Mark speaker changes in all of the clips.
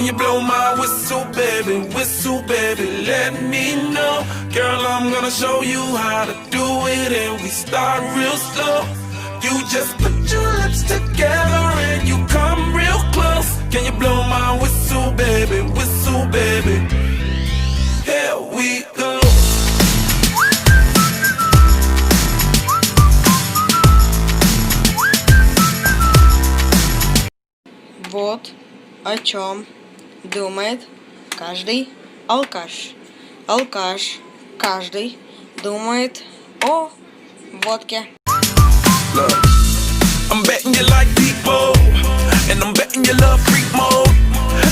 Speaker 1: Can you blow my whistle, baby, let me know. Girl, I'm gonna show you how to do it, and we start real slow. You just put your lips together and you come real close. Can you blow my whistle, baby, here we go.
Speaker 2: Вот о чем думает каждый алкаш. Алкаш каждый думает о водке.
Speaker 1: Look, I'm betting you like people, and I'm betting you love freak mode,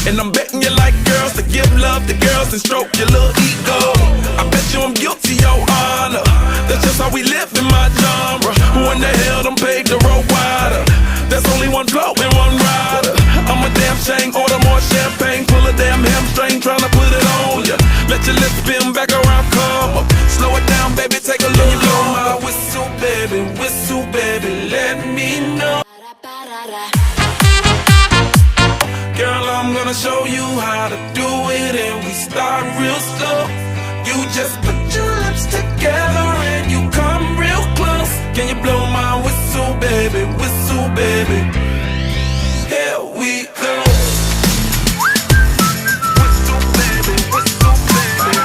Speaker 1: and I'm betting you like girls to give love to girls and stroke your little ego. I bet you I'm guilty, your honor. That's just how we live in my genre. Who in the hell done paved the road wider? There's only one flow and one rider. I'm a damn shame, order more champagne, pull a damn hamstring, tryna put it on ya. Let your lips spin back around, come up. Slow it down, baby, take a look. Blow my whistle, baby, let me know. Girl, I'm gonna show you how to do it, and we start real slow. You just put your lips together and you come real close. Can you blow my whistle, baby, here we go. Whistle, baby, whistle, baby.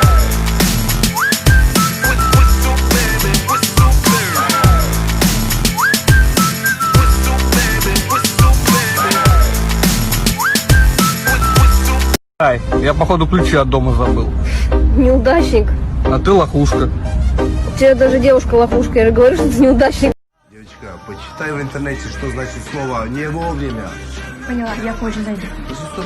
Speaker 1: Whistle, baby, whistle, baby. Whistle, baby, whistle, baby.
Speaker 3: Ай, я походу ключи от дома забыл.
Speaker 4: Неудачник.
Speaker 3: А ты лохушка.
Speaker 4: У тебя даже девушка лохушка. Я же говорю, что ты неудачник.
Speaker 5: Девочка, почитай в интернете, что значит слово «не вовремя».
Speaker 4: Поняла, я позже зайду.
Speaker 5: Стоп.